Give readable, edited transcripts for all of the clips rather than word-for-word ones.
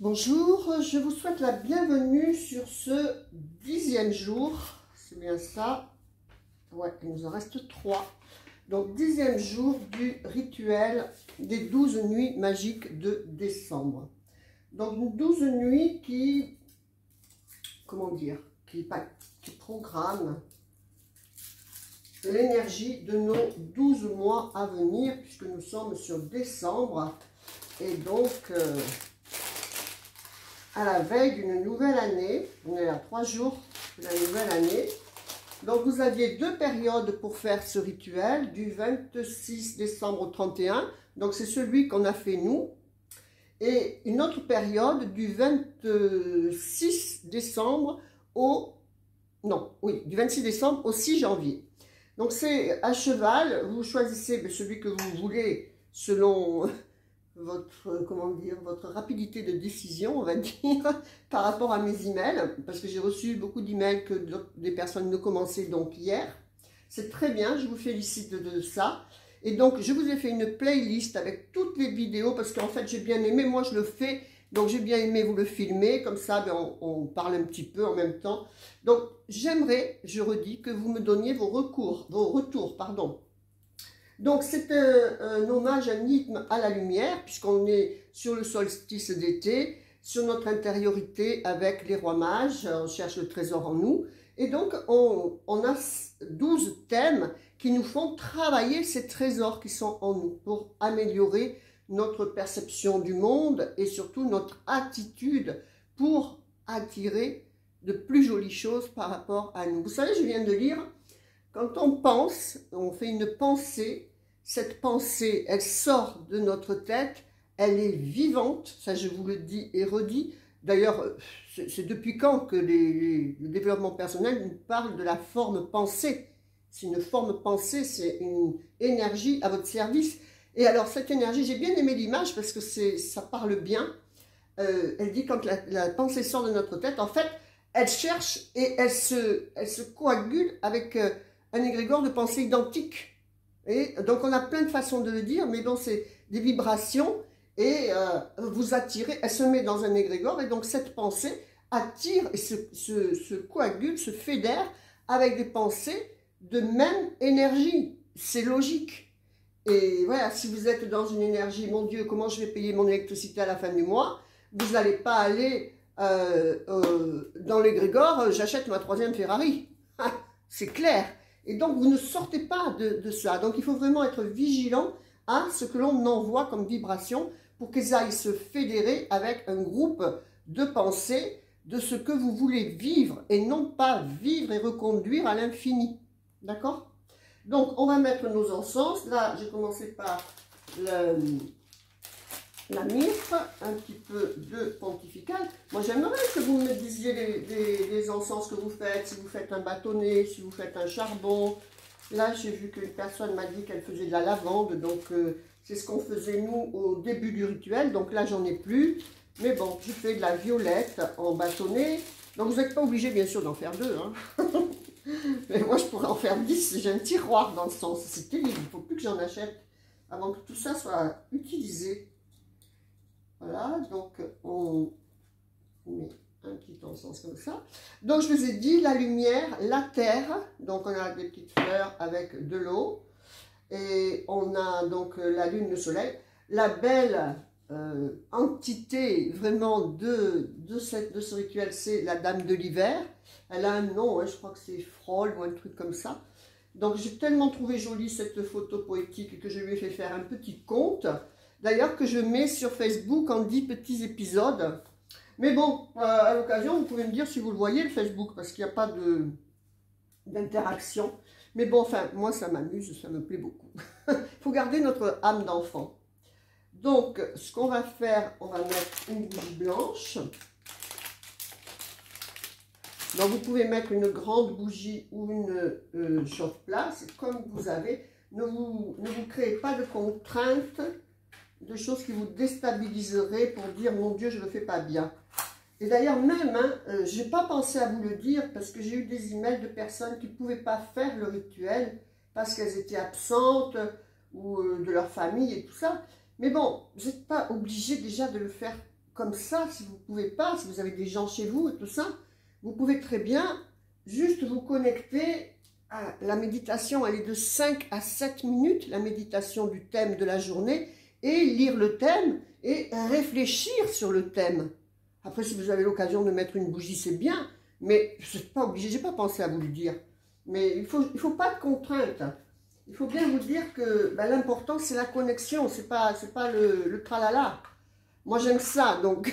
Bonjour, je vous souhaite la bienvenue sur ce 10e jour, c'est bien ça, ouais, il nous en reste 3. Donc 10e jour du rituel des 12 nuits magiques de décembre. Donc une 12 nuits qui, comment dire, qui programme l'énergie de nos 12 mois à venir, puisque nous sommes sur décembre, et donc à la veille d'une nouvelle année. On est à 3 jours de la nouvelle année. Donc vous aviez 2 périodes pour faire ce rituel, du 26 décembre au 31. Donc c'est celui qu'on a fait nous. Et une autre période du 26 décembre au... Non, oui, du 26 décembre au 6 janvier. Donc c'est à cheval, vous choisissez celui que vous voulez selon votre, comment dire, votre rapidité de décision, on va dire, par rapport à mes emails, parce que j'ai reçu beaucoup d'emails que des personnes ne commençaient donc hier. C'est très bien, je vous félicite de ça. Et donc, je vous ai fait une playlist avec toutes les vidéos, parce qu'en fait, j'ai bien aimé, moi je le fais, donc j'ai bien aimé vous le filmer, comme ça, ben, on parle un petit peu en même temps. Donc, j'aimerais, je redis, que vous me donniez vos retours, pardon. Donc, c'est un hommage, un hymne à la lumière, puisqu'on est sur le solstice d'été, sur notre intériorité avec les rois mages, on cherche le trésor en nous. Et donc, on a 12 thèmes qui nous font travailler ces trésors qui sont en nous pour améliorer notre perception du monde et surtout notre attitude pour attirer de plus jolies choses par rapport à nous. Vous savez, je viens de lire, quand on pense, on fait une pensée, cette pensée, elle sort de notre tête, elle est vivante, ça je vous le dis et redis. D'ailleurs, c'est depuis quand que le développement personnel nous parle de la forme pensée. C'est une forme pensée, c'est une énergie à votre service. Et alors cette énergie, j'ai bien aimé l'image parce que ça parle bien. Elle dit quand la pensée sort de notre tête, en fait, elle cherche et elle se coagule avec un égrégore de pensée identique. Et donc on a plein de façons de le dire, mais bon, c'est des vibrations et vous attirez, elle se met dans un égrégore et donc cette pensée attire et se coagule, se fédère avec des pensées de même énergie. C'est logique. Et voilà, si vous êtes dans une énergie, mon Dieu, comment je vais payer mon électricité à la fin du mois, vous n'allez pas aller dans l'égrégore, j'achète ma 3e Ferrari. C'est clair. Et donc, vous ne sortez pas de ça. Donc, il faut vraiment être vigilant à ce que l'on envoie comme vibration pour qu'ils aillent se fédérer avec un groupe de pensées de ce que vous voulez vivre et non pas vivre et reconduire à l'infini. D'accord? Donc, on va mettre nos encens. Là, j'ai commencé par la myrrhe, un petit peu de pontifical. Moi, j'aimerais que vous me disiez les encens que vous faites, si vous faites un bâtonnet, si vous faites un charbon. Là, j'ai vu qu'une personne m'a dit qu'elle faisait de la lavande, donc c'est ce qu'on faisait nous au début du rituel. Donc là, j'en ai plus. Mais bon, je fais de la violette en bâtonnet. Donc, vous n'êtes pas obligé, bien sûr, d'en faire 2. Hein. Mais moi, je pourrais en faire 10. J'ai un tiroir d'encens. C'est terrible. Il ne faut plus que j'en achète avant que tout ça soit utilisé. Voilà, donc on met un petit encens comme ça. Donc je vous ai dit, la lumière, la terre, donc on a des petites fleurs avec de l'eau. Et on a donc la lune, le soleil. La belle entité vraiment de ce rituel, c'est la dame de l'hiver. Elle a un nom, hein, je crois que c'est Frôle ou un truc comme ça. Donc j'ai tellement trouvé jolie cette photo poétique que je lui ai fait faire un petit conte. D'ailleurs, que je mets sur Facebook en 10 petits épisodes. Mais bon, à l'occasion, vous pouvez me dire si vous le voyez, le Facebook, parce qu'il n'y a pas d'interaction. Mais bon, enfin, moi, ça m'amuse, ça me plaît beaucoup. Il faut garder notre âme d'enfant. Donc, ce qu'on va faire, on va mettre une bougie blanche. Donc, vous pouvez mettre une grande bougie ou une chauffe-plat, c'est comme vous avez. Ne vous créez pas de contraintes, de choses qui vous déstabiliseraient pour dire mon Dieu, je ne le fais pas bien. Et d'ailleurs même, hein, je n'ai pas pensé à vous le dire parce que j'ai eu des emails de personnes qui ne pouvaient pas faire le rituel parce qu'elles étaient absentes ou de leur famille et tout ça. Mais bon, vous n'êtes pas obligé déjà de le faire comme ça, si vous ne pouvez pas, si vous avez des gens chez vous et tout ça, vous pouvez très bien juste vous connecter à la méditation. Elle est de 5 à 7 minutes, la méditation du thème de la journée, et lire le thème et réfléchir sur le thème. Après, si vous avez l'occasion de mettre une bougie, c'est bien, mais je ne suis pas obligée, je n'ai pas pensé à vous le dire. Mais il faut pas de contrainte. Il faut bien vous dire que ben, l'important, c'est la connexion, c'est pas le tralala. Moi, j'aime ça, donc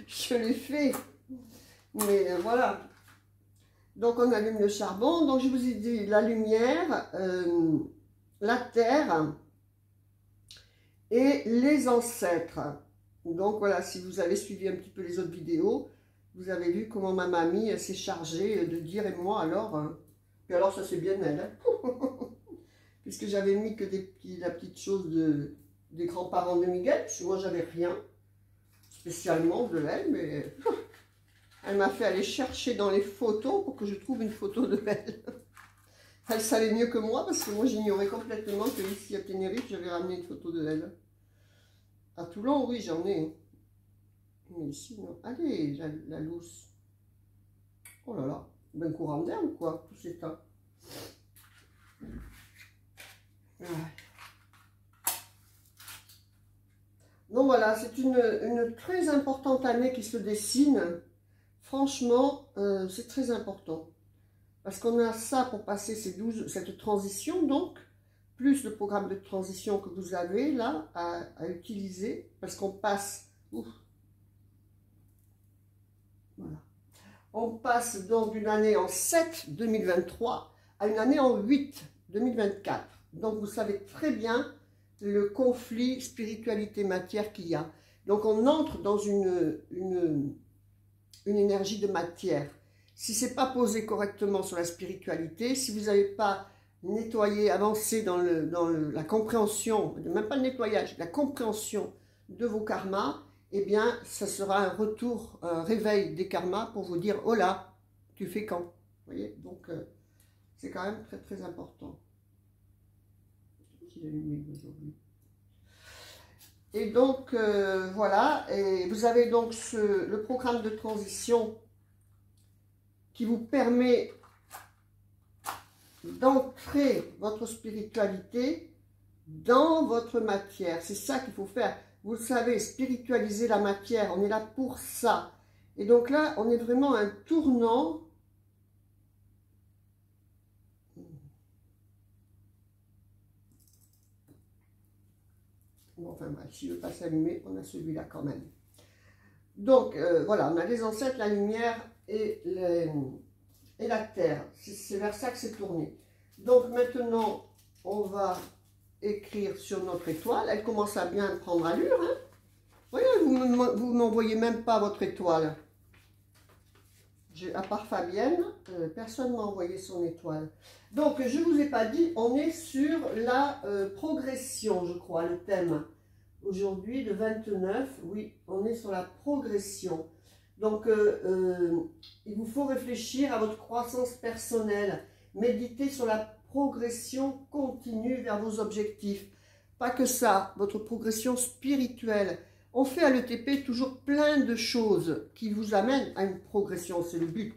je l'ai fait. Mais voilà. Donc, on allume le charbon. Donc, je vous ai dit la lumière, la terre et les ancêtres. Donc, voilà, si vous avez suivi un petit peu les autres vidéos, vous avez vu comment ma mamie s'est chargée de dire, et moi, alors... Puis alors, ça c'est bien elle. Hein. Puisque j'avais mis que la petite chose des grands-parents de Miguel. Parce que moi, j'avais rien spécialement de elle. Mais elle m'a fait aller chercher dans les photos pour que je trouve une photo de elle. Elle savait mieux que moi parce que moi, j'ignorais complètement que ici à Tenerife, j'avais ramené une photo de elle. À Toulon, oui, j'en ai. Mais ici, non. Allez, la lousse. Oh là là. Ben courant d'air ou quoi, tout ces temps. Ouais. Donc voilà, c'est une très importante année qui se dessine. Franchement, c'est très important. Parce qu'on a ça pour passer cette transition, donc, plus le programme de transition que vous avez là à utiliser. Parce qu'on passe... Ouf, voilà. On passe donc d'une année en 7, 2023, à une année en 8, 2024. Donc, vous savez très bien le conflit spiritualité-matière qu'il y a. Donc, on entre dans une énergie de matière. Si ce n'est pas posé correctement sur la spiritualité, si vous n'avez pas nettoyé, avancé dans la compréhension, même pas le nettoyage, la compréhension de vos karmas, eh bien, ça sera un retour, un réveil des karmas pour vous dire « Oh là, tu fais quand ?» Vous voyez, donc c'est quand même très très important. Et donc, voilà, et vous avez donc le programme de transition qui vous permet d'ancrer votre spiritualité dans votre matière. C'est ça qu'il faut faire. Vous le savez, spiritualiser la matière, on est là pour ça. Et donc là, on est vraiment à un tournant. Bon, enfin bref, si je ne veux pas s'allumer, on a celui-là quand même. Donc, voilà, on a les ancêtres, la lumière et la terre. C'est vers ça que c'est tourné. Donc maintenant, on va écrire sur notre étoile. Elle commence à bien prendre allure. Hein. Voyez, vous n'envoyez même pas votre étoile. À part Fabienne, personne ne m'a envoyé son étoile. Donc, je ne vous ai pas dit, on est sur la progression, je crois, le thème. Aujourd'hui, le 29, oui, on est sur la progression. Donc, il vous faut réfléchir à votre croissance personnelle. Méditez sur la progression continue vers vos objectifs. Pas que ça, votre progression spirituelle. On fait à l'ETP toujours plein de choses qui vous amènent à une progression, c'est le but.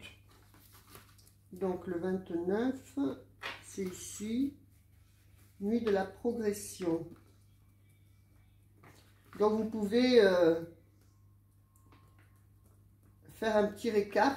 Donc le 29, c'est ici, nuit de la progression. Donc vous pouvez faire un petit récap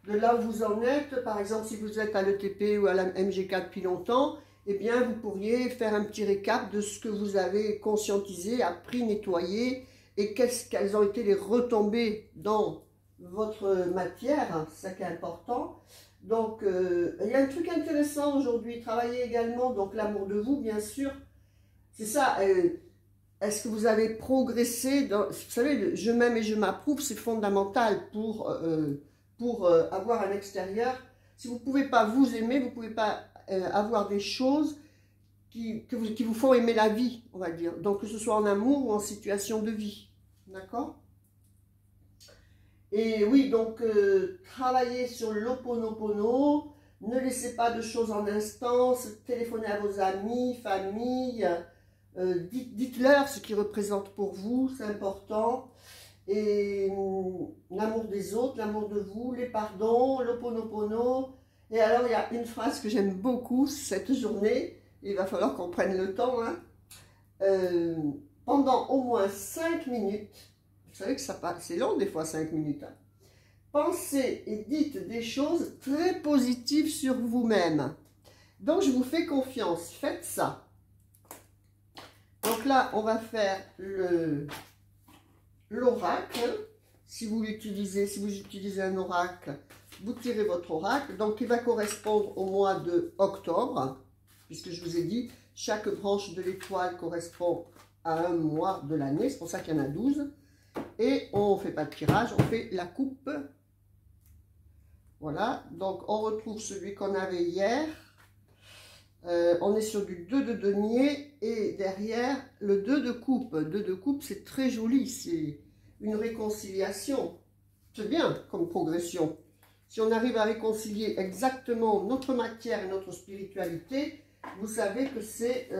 de là où vous en êtes. Par exemple, si vous êtes à l'ETP ou à la MGK depuis longtemps, eh bien, vous pourriez faire un petit récap de ce que vous avez conscientisé, appris, nettoyé, et quelles ont été les retombées dans votre matière, c'est ça qui est important. Donc, il y a un truc intéressant aujourd'hui, travailler également, donc l'amour de vous, bien sûr. C'est ça, est-ce que vous avez progressé dans, vous savez, le je m'aime et je m'approuve, c'est fondamental pour avoir un extérieur. Si vous ne pouvez pas vous aimer, vous ne pouvez pas avoir des choses qui vous font aimer la vie, on va dire. Donc, que ce soit en amour ou en situation de vie. D'accord? Et oui, donc, travaillez sur l'Ho'oponopono. Ne laissez pas de choses en instance. Téléphonez à vos amis, famille. Dites-leur ce qu'ils représentent pour vous, c'est important. et l'amour des autres, l'amour de vous, les pardons, l'Ho'oponopono. Et alors, il y a une phrase que j'aime beaucoup cette journée, il va falloir qu'on prenne le temps, hein. Pendant au moins 5 minutes, vous savez que c'est long des fois 5 minutes, hein. Pensez et dites des choses très positives sur vous-même. Donc, je vous fais confiance, faites ça. Donc là, on va faire l'oracle. Si vous utilisez un oracle, vous tirez votre oracle. Donc, il va correspondre au mois de octobre, puisque je vous ai dit, chaque branche de l'étoile correspond à un mois de l'année. C'est pour ça qu'il y en a 12. Et on ne fait pas de tirage, on fait la coupe. Voilà, donc on retrouve celui qu'on avait hier. On est sur du 2 de denier et derrière le 2 de coupe. 2 de coupe, c'est très joli, c'est une réconciliation. C'est bien comme progression. Si on arrive à réconcilier exactement notre matière et notre spiritualité, vous savez que c'est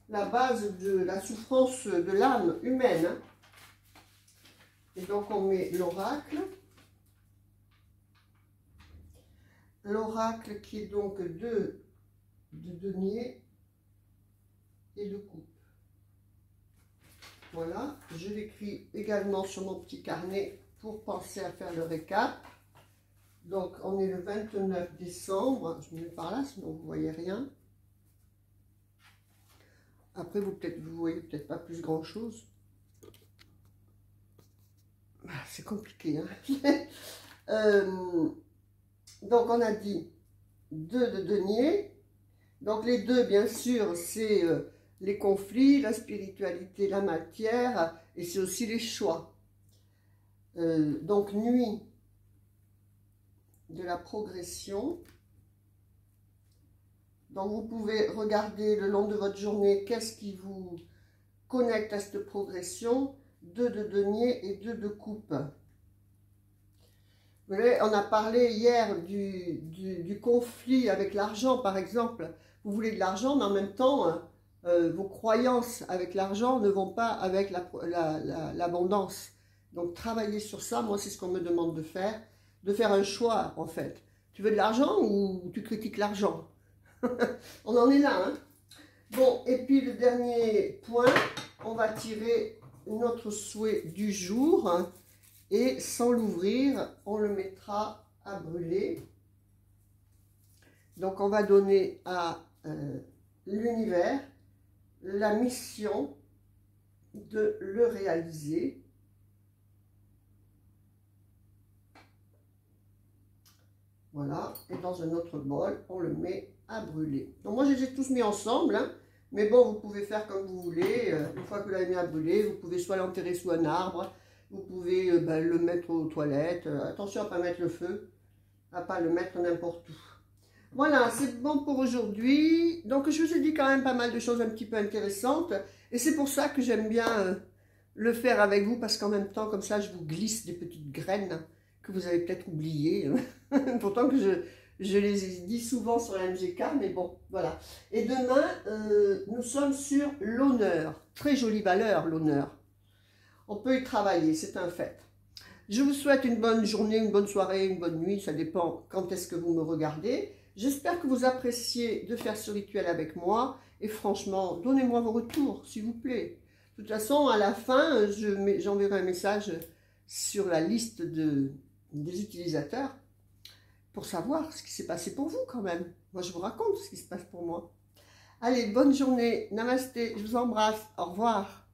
la base de la souffrance de l'âme humaine, hein. Et donc on met l'oracle. L'oracle qui est donc 2 de denier et de coupe. Voilà, je l'écris également sur mon petit carnet pour penser à faire le récap. Donc on est le 29 décembre, je me mets par là sinon vous ne voyez rien. Après vous voyez peut-être pas plus grand chose. C'est compliqué, hein. Donc on a dit 2 de denier. Donc les deux, bien sûr, c'est les conflits, la spiritualité, la matière, et c'est aussi les choix. Donc nuit de la progression. Donc vous pouvez regarder le long de votre journée qu'est-ce qui vous connecte à cette progression. 2 de denier et 2 de coupe. Vous voyez, on a parlé hier du conflit avec l'argent, par exemple. Vous voulez de l'argent, mais en même temps, vos croyances avec l'argent ne vont pas avec l'abondance. Donc, travaillez sur ça. Moi, c'est ce qu'on me demande de faire un choix, en fait. Tu veux de l'argent ou tu critiques l'argent? On en est là, hein. Bon, et puis le dernier point, on va tirer notre souhait du jour. Et sans l'ouvrir, on le mettra à brûler. Donc, on va donner à l'univers la mission de le réaliser. Voilà. Et dans un autre bol, on le met à brûler. Donc, moi, je les ai tous mis ensemble, hein. Mais bon, vous pouvez faire comme vous voulez. Une fois que vous l'avez mis à brûler, vous pouvez soit l'enterrer sous un arbre. Vous pouvez le mettre aux toilettes. Attention à ne pas mettre le feu, à ne pas le mettre n'importe où. Voilà, c'est bon pour aujourd'hui. Donc, je vous ai dit quand même pas mal de choses un petit peu intéressantes. Et c'est pour ça que j'aime bien le faire avec vous, parce qu'en même temps, comme ça, je vous glisse des petites graines que vous avez peut-être oubliées. Pourtant que je les ai dit souvent sur la MGK, mais bon, voilà. Et demain, nous sommes sur l'honneur. Très jolie valeur, l'honneur. On peut y travailler, c'est un fait. Je vous souhaite une bonne journée, une bonne soirée, une bonne nuit. Ça dépend quand est-ce que vous me regardez. J'espère que vous appréciez de faire ce rituel avec moi. Et franchement, donnez-moi vos retours, s'il vous plaît. De toute façon, à la fin, j'enverrai un message sur la liste des utilisateurs pour savoir ce qui s'est passé pour vous quand même. Moi, je vous raconte ce qui se passe pour moi. Allez, bonne journée. Namasté, je vous embrasse. Au revoir.